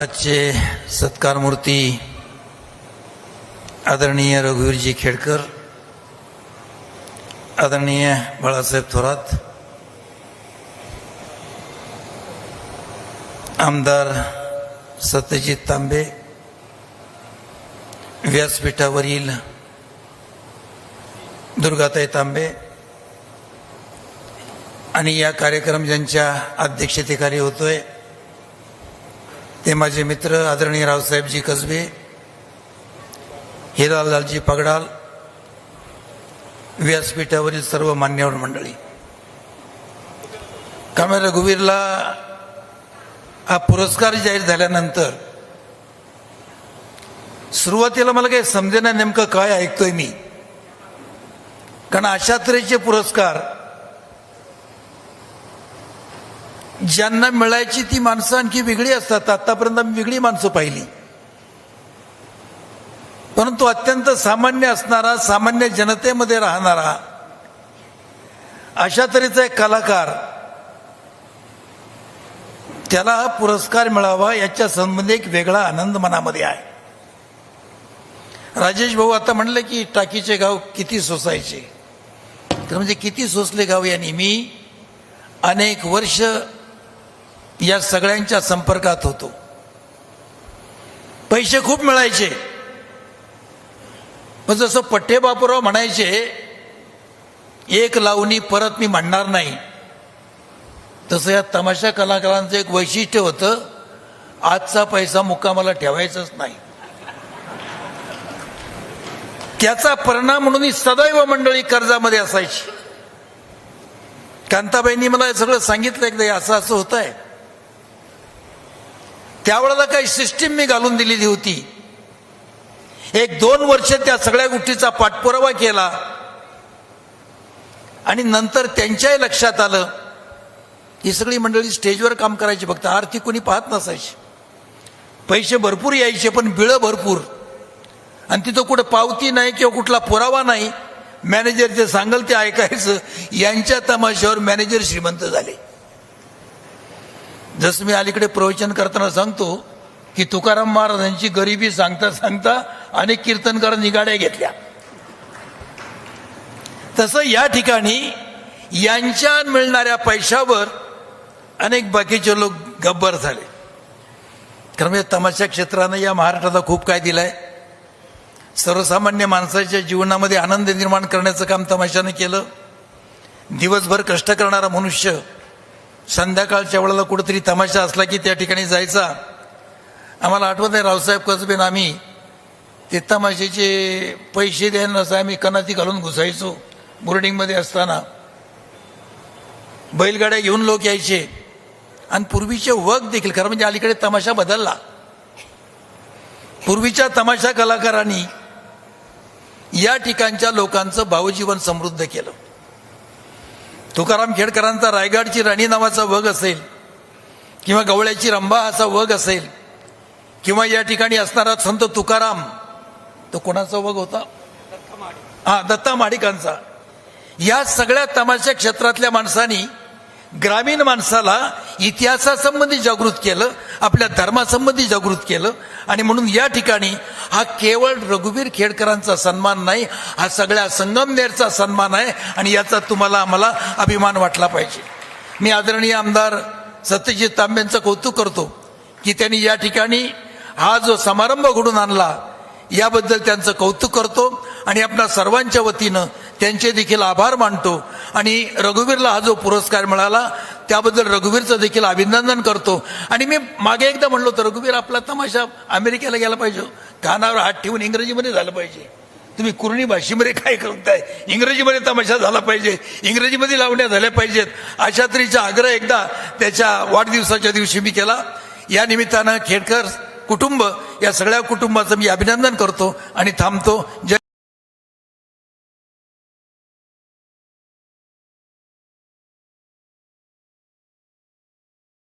आजचे सत्कार मूर्ती आदरणीय रघुवीरजी खेडकर, आदरणीय बाळासाहेब थोरात, आमदार सत्यजित तांबे, व्यासपीठावरील दुर्गाताई तांबे आणि या कार्यक्रम ज्यांच्या अध्यक्षतेखाली होतोय ते माझे मित्र आदरणीय रावसाहेबजी कसबे, हिरालालजी पगडाल, व्यासपीठावरील सर्व मान्यवर मंडळी. कामे रघुवीरला हा पुरस्कार जाहीर झाल्यानंतर सुरुवातीला मला काही समजेना नेमकं काय ऐकतोय मी, कारण अशा तऱ्हेचे पुरस्कार ज्यांना मिळायची ती माणसं आणखी वेगळी असतात. आतापर्यंत आम्ही वेगळी माणसं पाहिली, परंतु अत्यंत सामान्य असणारा, सामान्य जनतेमध्ये राहणारा अशा तऱ्हेचा एक कलाकार, त्याला हा पुरस्कार मिळावा याच्या संबंधी एक वेगळा आनंद मनामध्ये आहे. राजेश भाऊ आता म्हणले की टाकीचे गाव किती सोसायचे, तर म्हणजे किती सोसले गाव यांनी. मी अनेक वर्ष या सगळ्यांच्या संपर्कात होतो. पैसे खूप मिळायचे, पण जसं पठ्ठे बापूराव म्हणायचे, एक लावणी परत मी म्हणणार नाही, तसं या तमाशा कलाकारांचं एक वैशिष्ट्य होतं, आजचा पैसा मुक्कामाला ठेवायचाच नाही. त्याचा परिणाम म्हणून ही सदैव मंडळी कर्जामध्ये असायची. कांताबाईंनी मला हे सगळं सांगितलं एकदा, असं असं होत आहे. त्यावेळेला काही सिस्टीम मी घालून दिलेली होती. 1-2 वर्ष त्या सगळ्या गोष्टीचा पाठपुरावा केला आणि नंतर त्यांच्याही लक्षात आलं ही सगळी मंडळी स्टेजवर काम करायची, फक्त आरती कोणी पाहत नसायची. पैसे भरपूर यायचे पण बिळं भरपूर, आणि तिथं कुठं पावती नाही किंवा कुठला पुरावा नाही. मॅनेजर जे सांगल ते ऐकायचं. यांच्या तमाशावर मॅनेजर श्रीमंत झाले. जसं मी अलीकडे प्रवचन करताना सांगतो की तुकाराम महाराजांची गरिबी सांगता सांगता अनेक कीर्तनकारांनी गाड्या घेतल्या, तसं या ठिकाणी यांच्या मिळणाऱ्या पैशावर अनेक बाकीचे लोक गब्बर झाले. कारण म्हणजे तमाशा क्षेत्रानं या महाराष्ट्राला खूप काय दिलंय. सर्वसामान्य माणसाच्या जीवनामध्ये आनंद निर्माण करण्याचं काम तमाशानं केलं. दिवसभर कष्ट करणारा मनुष्य संध्याकाळच्या वेळेला कुठेतरी तमाशा असला की त्या ठिकाणी जायचा. आम्हाला आठवत आहे, रावसाहेब कसबेन आम्ही ते तमाशाचे पैसे द्यायला नसं आम्ही कनाती घालून घुसायचो. बोर्डिंगमध्ये असताना बैलगाड्या घेऊन लोक यायचे, आणि पूर्वीचे वग देखील, खरं म्हणजे अलीकडे तमाशा बदलला. पूर्वीच्या तमाशा कलाकारांनी या ठिकाणच्या लोकांचं भावजीवन समृद्ध केलं. तुकाराम खेडकरांचा रायगडची राणी नावाचा वग असेल, किंवा गवळ्याची रंभा असा वग असेल, किंवा या ठिकाणी असणारा संत तुकाराम, तो कोणाचा वग होता? दत्ता माडिकांचा. या सगळ्या तमाशा क्षेत्रातल्या माणसांनी ग्रामीण माणसाला इतिहासासंबंधी जागृत केलं, आपल्या धर्मासंबंधी जागृत केलं. आणि म्हणून या ठिकाणी हा केवळ रघुवीर खेडकरांचा सन्मान नाही, हा सगळ्या संगमनेरचा सन्मान आहे, आणि याचा तुम्हाला आम्हाला अभिमान वाटला पाहिजे. मी आदरणीय आमदार सत्यजित तांबेंचं कौतुक करतो की त्यांनी या ठिकाणी हा जो समारंभ घडून आणला, याबद्दल त्यांचं कौतुक करतो आणि आपल्या सर्वांच्या वतीनं त्यांचे देखील आभार मानतो. आणि रघुवीरला हा जो पुरस्कार मिळाला त्याबद्दल रघुवीरचं देखील अभिनंदन करतो. आणि मी मागे एकदा म्हणलो होतं, रघुवीर आपला तमाशा अमेरिकेला गेला पाहिजे, कानावर हात ठेवून इंग्रजीमध्ये झालं पाहिजे. तुम्ही कुर्णी भाषेमध्ये काय करताय, इंग्रजीमध्ये तमाशा झाला पाहिजे, इंग्रजीमध्ये लावण्या झाल्या पाहिजेत, अशा तऱ्हेचा आग्रह एकदा त्याच्या वाढदिवसाच्या दिवशी मी केला. या निमित्तानं खेडकर कुटुंब, या सगळ्या कुटुंबाचं मी अभिनंदन करतो आणि थांबतो. जय